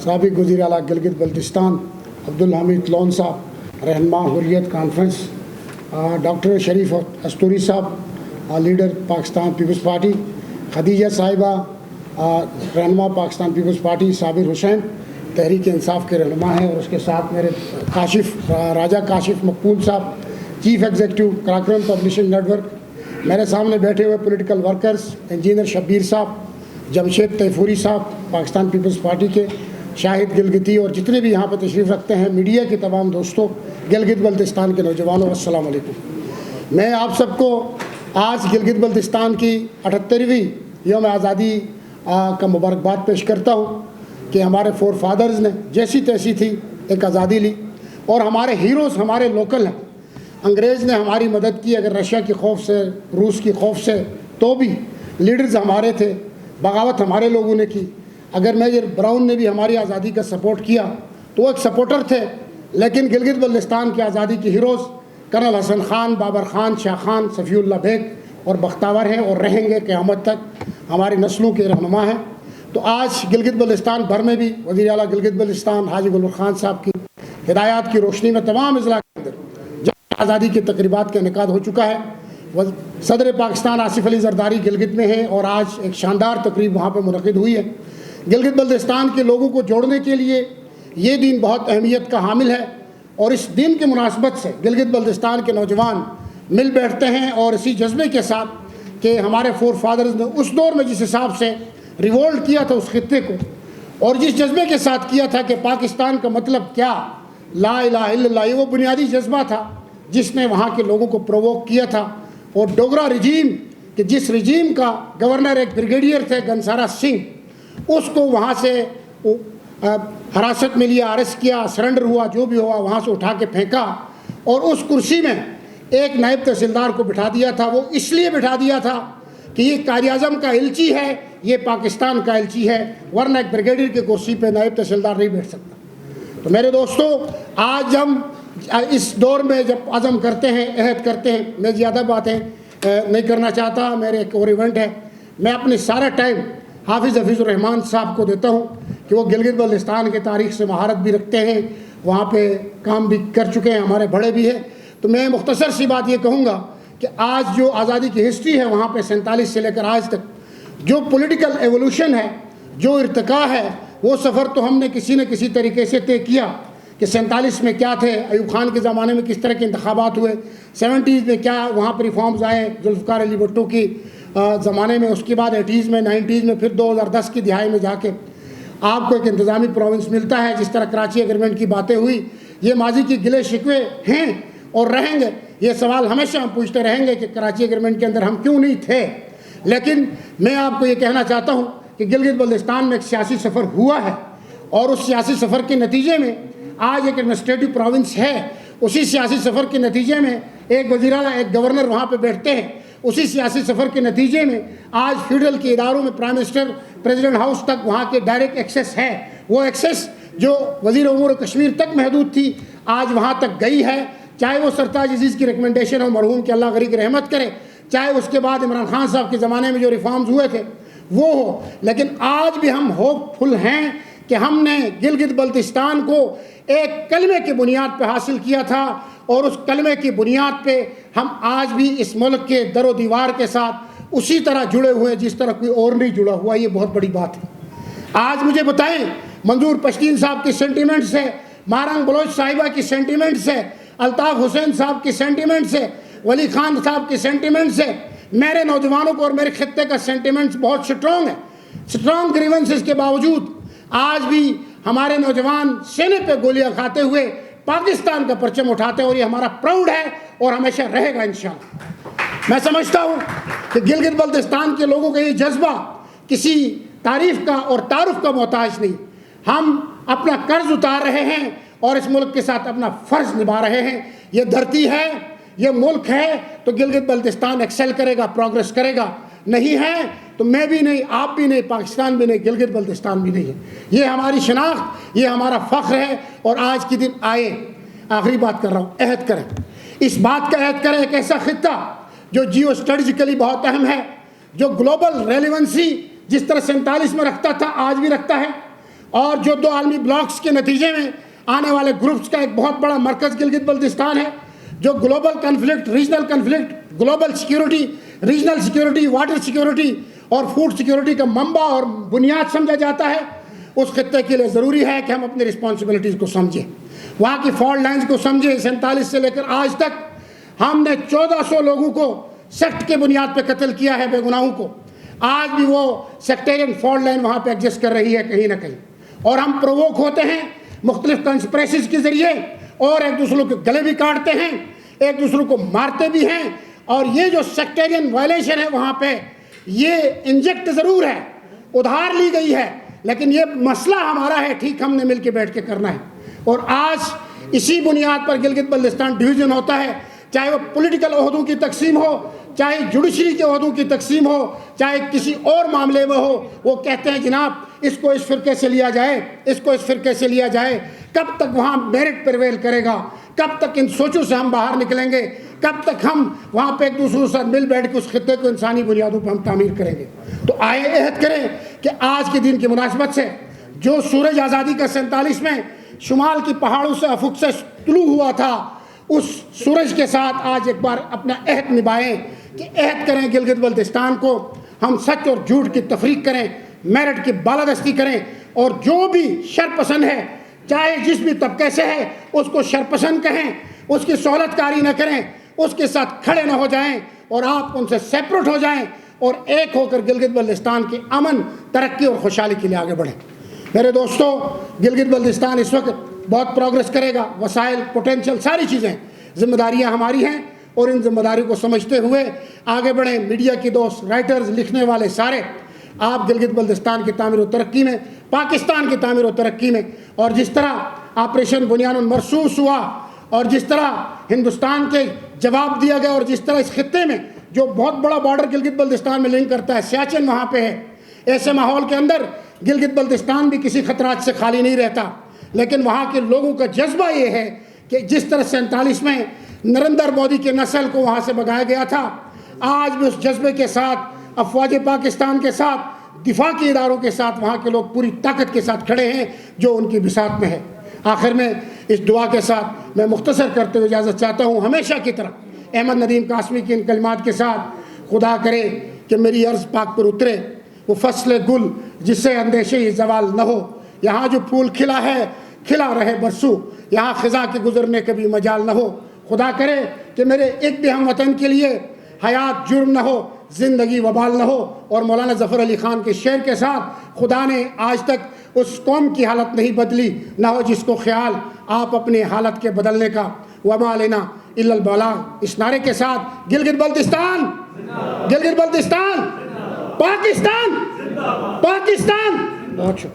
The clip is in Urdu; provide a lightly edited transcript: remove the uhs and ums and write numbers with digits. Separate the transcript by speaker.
Speaker 1: سابق وزیر اعلیٰ گلگت بلتستان عبدالحمید لون صاحب، رہنما حریت کانفرنس، ڈاکٹر شریف استوری صاحب، leader Pakistan Peoples Party, Khadija صاحبہ، رہنما پاکستان پیپلز پارٹی، صابر حسین تحریک انصاف کے رہنما ہیں، اور اس کے ساتھ میرے راجہ کاشف مقبول صاحب، chief executive Karakoram publishing network, میرے سامنے بیٹھے ہوئے پولیٹیکل ورکرز انجینئر شبیر صاحب، جمشید تیفوری صاحب پاکستان پیپلز پارٹی کے، شاہد گلگتی، اور جتنے بھی یہاں پہ تشریف رکھتے ہیں میڈیا کے تمام دوستوں، گلگت بلتستان کے نوجوانوں، السلام علیکم۔ میں آپ سب کو آج گلگت بلتستان کی 78ویں یوم آزادی کا مبارکباد پیش کرتا ہوں کہ ہمارے فور فادرز نے جیسی تیسی تھی ایک آزادی لی، اور ہمارے ہیروز ہمارے لوکل ہیں۔ انگریز نے ہماری مدد کی، اگر رشیا کی خوف سے، روس کی خوف سے، تو بھی لیڈرز ہمارے تھے، بغاوت ہمارے لوگوں نے کی۔ اگر میجر براؤن نے بھی ہماری آزادی کا سپورٹ کیا تو وہ ایک سپورٹر تھے، لیکن گلگت بلتستان کی آزادی کے ہیروز کرنل حسن خان، بابر خان، شاہ خان، صفی اللہ بیگ اور بختاور ہیں، اور رہیں گے قیامت تک، ہماری نسلوں کے رہنما ہیں۔ تو آج گلگت بلتستان بھر میں بھی وزیر اعلیٰ گلگت بلتستان حاجی گل خان صاحب کی ہدایات کی روشنی میں تمام اضلاع کے اندر جنگ آزادی کی تقریبات کا انعقاد ہو چکا ہے۔ صدر پاکستان آصف علی زرداری گلگت میں ہیں، اور آج ایک شاندار تقریب وہاں پہ منعقد ہوئی ہے۔ گلگت بلتستان کے لوگوں کو جوڑنے کے لیے یہ دن بہت اہمیت کا حامل ہے، اور اس دن کی مناسبت سے گلگت بلتستان کے نوجوان مل بیٹھتے ہیں، اور اسی جذبے کے ساتھ کہ ہمارے فور فادرز نے اس دور میں جس حساب سے ریوولٹ کیا تھا اس خطے کو، اور جس جذبے کے ساتھ کیا تھا کہ پاکستان کا مطلب کیا، لا الہ الا اللہ، یہ وہ بنیادی جذبہ تھا جس نے وہاں کے لوگوں کو پرووک کیا تھا۔ اور ڈوگرا رجیم، کہ جس رجیم کا گورنر ایک بریگیڈیئر تھے گنسارا سنگھ، اس کو وہاں سے حراست میں لیا، اریسٹ کیا، سرنڈر ہوا، جو بھی ہوا، وہاں سے اٹھا کے پھینکا، اور اس کرسی میں ایک نائب تحصیلدار کو بٹھا دیا تھا۔ وہ اس لیے بٹھا دیا تا کہ یہ قائد اعظم کا ایلچی ہے، یہ پاکستان کا ایلچی ہے، ورنہ ایک بریگیڈیئر کی کرسی پہ نائب تحصیلدار نہیں بیٹھ سکتا۔ تو میرے دوستوں، آج ہم اس دور میں جب عزم کرتے ہیں، عہد کرتے ہیں، میں زیادہ باتیں نہیں کرنا چاہتا، میرے ایک اور ایونٹ ہے، میں اپنے سارا ٹائم حافظ الرحمان صاحب کو دیتا ہوں کہ وہ گلگت بلتستان کے تاریخ سے مہارت بھی رکھتے ہیں، وہاں پہ کام بھی کر چکے ہیں، ہمارے بڑے بھی ہیں۔ تو میں مختصر سی بات یہ کہوں گا کہ آج جو آزادی کی ہسٹری ہے وہاں پہ 47 سے لے کر آج تک جو پولیٹیکل ایولوشن ہے، جو ارتقاء ہے، وہ سفر تو ہم نے کسی نہ کسی طریقے سے طے کیا کہ 47 میں کیا تھے، ایوب خان کے زمانے میں کس طرح کے انتخابات ہوئے، 70s میں کیا وہاں پر ریفارمز آئے ذوالفقار علی بھٹو کی زمانے میں، اس کے بعد 80s میں، 90s میں، پھر 2010 کی دہائی میں جا کے آپ کو ایک انتظامی پروونس ملتا ہے۔ جس طرح کراچی ایگریمنٹ کی باتیں ہوئی، یہ ماضی کی گلے شکوے ہیں اور رہیں گے، یہ سوال ہمیشہ ہم پوچھتے رہیں گے کہ کراچی ایگریمنٹ کے اندر ہم کیوں نہیں تھے۔ لیکن میں آپ کو یہ کہنا چاہتا ہوں کہ گلگت بلتستان میں ایک سیاسی سفر ہوا ہے، اور اس سیاسی سفر کے نتیجے میں آج ایک ایڈمنسٹریٹو پروونس ہے۔ اسی سیاسی سفر کے نتیجے میں ایک وزیر اعلیٰ، ایک گورنر وہاں پہ بیٹھتے ہیں۔ اسی سیاسی سفر کے نتیجے میں آج فیڈرل کے اداروں میں پرائم منسٹر، پریزیڈنٹ ہاؤس تک وہاں کے ڈائریکٹ ایکسیس ہے۔ وہ ایکسیس جو وزیر امور کشمیر تک محدود تھی، آج وہاں تک گئی ہے، چاہے وہ سرتاج عزیز کی ریکمنڈیشن ہو، مرحوم کہ اللہ غریق رحمت کرے، چاہے اس کے بعد عمران خان صاحب کے زمانے میں جو ریفارمز ہوئے تھے وہ ہو۔ لیکن آج بھی ہم ہوپ فل ہیں کہ ہم نے گلگت بلتستان کو ایک کلمے کی بنیاد پہ حاصل کیا تھا، اور اس کلمے کی بنیاد پہ ہم آج بھی اس ملک کے در و دیوار کے ساتھ اسی طرح جڑے ہوئے ہیں جس طرح کوئی اور نہیں جڑا ہوا۔ یہ بہت بڑی بات ہے۔ آج مجھے بتائیں، منظور پشتین صاحب کی سینٹیمنٹ سے، مارنگ بلوچ صاحبہ کی سینٹیمنٹ سے، الطاف حسین صاحب کی سینٹیمنٹ سے، ولی خان صاحب کی سینٹیمنٹ سے، میرے نوجوانوں کو اور میرے خطے کا سینٹیمنٹس بہت سٹرونگ ہے۔ سٹرونگ گریونسز کے باوجود آج بھی ہمارے نوجوان سینے پہ گولیاں کھاتے ہوئے پاکستان کا پرچم اٹھاتے ہیں، اور یہ ہمارا پراؤڈ ہے اور ہمیشہ رہے گا انشاءاللہ۔ میں سمجھتا ہوں کہ گلگت بلتستان کے لوگوں کا یہ جذبہ کسی تعریف کا اور تعارف کا محتاج نہیں۔ ہم اپنا قرض اتار رہے ہیں اور اس ملک کے ساتھ اپنا فرض نبھا رہے ہیں۔ یہ دھرتی ہے، یہ ملک ہے، تو گلگت بلتستان ایکسل کرے گا، پروگریس کرے گا۔ نہیں ہے تو میں بھی نہیں، آپ بھی نہیں، پاکستان بھی نہیں، گلگت بلتستان بھی نہیں ہے۔ یہ ہماری شناخت، یہ ہمارا فخر ہے۔ اور آج کے دن آئے، آخری بات کر رہا ہوں، عہد کریں، اس بات کا عہد کریں، ایک ایسا خطہ جو جیو اسٹریٹجیکلی بہت اہم ہے، جو گلوبل ریلیونسی جس طرح 47 میں رکھتا تھا آج بھی رکھتا ہے، اور جو 2 عالمی بلاکس کے نتیجے میں آنے والے گروپس کا ایک بہت بڑا مرکز گلگت بلتستان ہے، جو global conflict, regional conflict, global security, regional security, water security اور فوڈ سیکیورٹی کا منبع اور بنیاد سمجھا جاتا ہے، اس خطے کے لیے ضروری ہے کہ ہم اپنی رسپانسبلٹیز کو سمجھیں، وہاں کی فالٹ لائنز کو سمجھیں۔ 47 سے لے کر آج تک ہم نے 1400 لوگوں کو سیکٹ کے بنیاد پہ قتل کیا ہے، بے گناہوں کو۔ آج بھی وہ سیکٹیرین فالٹ لائن وہاں پہ ایگزسٹ کر رہی ہے کہیں نہ کہیں، اور ہم پرووک ہوتے ہیں مختلف کنسپریسیز کے ذریعے، اور ایک دوسرے کے گلے بھی کاٹتے ہیں، ایک دوسرے کو مارتے بھی ہیں، اور یہ جو سیکٹیرین وائلیشن ہے وہاں پہ یہ انجیکٹ ضرور ہے، ادھار لی گئی ہے، لیکن یہ مسئلہ ہمارا ہے، ٹھیک ہم نے مل کے بیٹھ کے کرنا ہے۔ اور آج اسی بنیاد پر گلگت بلتستان ڈویژن ہوتا ہے، چاہے وہ پولیٹیکل عہدوں کی تقسیم ہو، چاہے جوڈیشری کے عہدوں کی تقسیم ہو، چاہے کسی اور معاملے میں ہو۔ وہ کہتے ہیں جناب اس کو اس فرقے سے لیا جائے، اس کو اس فرقے سے لیا جائے، کب تک وہاں میرٹ پریویل کرے گا؟ کب تک ان سوچوں سے ہم باہر نکلیں گے؟ کب تک ہم وہاں پہ ایک دوسرے کے ساتھ مل بیٹھ کے اس خطے کو انسانی بنیادوں پہ ہم تعمیر کریں گے؟ تو آئے عہد کریں کہ آج کے دن کی مناسبت سے جو سورج آزادی کا 47 میں شمال کی پہاڑوں سے افق سے طلوع ہوا تھا، اس سورج کے ساتھ آج ایک بار اپنا عہد نبھائیں کہ عہد کریں گلگت بلتستان کو ہم سچ اور جھوٹ کی تفریق کریں، میرٹ کی بالادستی کریں، اور جو بھی شرپسند ہے چاہے جس بھی طبقے سے ہے اس کو شرپسند کہیں، اس کی سہولت کاری نہ کریں، اس کے ساتھ کھڑے نہ ہو جائیں، اور آپ ان سے سیپریٹ ہو جائیں اور ایک ہو کر گلگت بلتستان کی امن، ترقی اور خوشحالی کے لیے آگے بڑھیں۔ میرے دوستو، گلگت بلتستان اس وقت بہت پروگرس کرے گا، وسائل، پوٹینشل، ساری چیزیں، ذمہ داریاں ہماری ہیں، اور ان ذمہ داریوں کو سمجھتے ہوئے آگے بڑھیں۔ میڈیا کی دوست، رائٹرز، لکھنے والے سارے، آپ گلگت بلتستان کی تعمیر و ترقی میں، پاکستان کی تعمیر و ترقی میں، اور جس طرح آپریشن بنیان المرصوص ہوا، اور جس طرح ہندوستان کے جواب دیا گیا، اور جس طرح اس خطے میں جو بہت بڑا بارڈر گلگت بلتستان میں لنک کرتا ہے، سیاچن وہاں پہ ہے، ایسے ماحول کے اندر گلگت بلتستان بھی کسی خطرات سے خالی نہیں رہتا، لیکن وہاں کے لوگوں کا جذبہ یہ ہے کہ جس طرح 47 میں نریندر مودی کے نسل کو وہاں سے بھگایا گیا تھا، آج بھی اس جذبے کے ساتھ افواج پاکستان کے ساتھ، دفاع کے اداروں کے ساتھ وہاں کے لوگ پوری طاقت کے ساتھ کھڑے ہیں جو ان کی بساط میں ہے۔ آخر میں اس دعا کے ساتھ میں مختصر کرتے ہوئے اجازت چاہتا ہوں، ہمیشہ کی طرح احمد ندیم قاسمی کی ان کلمات کے ساتھ، خدا کرے کہ میری عرض پاک پر اترے وہ فصل گل جس سے اندیشے ہی زوال نہ ہو، یہاں جو پھول کھلا ہے کھلا رہے برسوں، یہاں خزاں کے گزرنے کا بھی مجال نہ ہو۔ خدا کرے کہ میرے ایک بھی ہم وطن کے لیے حیات جرم نہ ہو، زندگی وبال نہ ہو۔ اور مولانا ظفر علی خان کے شعر کے ساتھ، خدا نے آج تک اس قوم کی حالت نہیں بدلی، نہ ہو جس کو خیال آپ اپنے حالت کے بدلنے کا، وما علینا الا البلاغ۔ اس نعرے کے ساتھ گلگت بلتستان، گلگت بلتستان، پاکستان، پاکستان۔ بہت شکریہ۔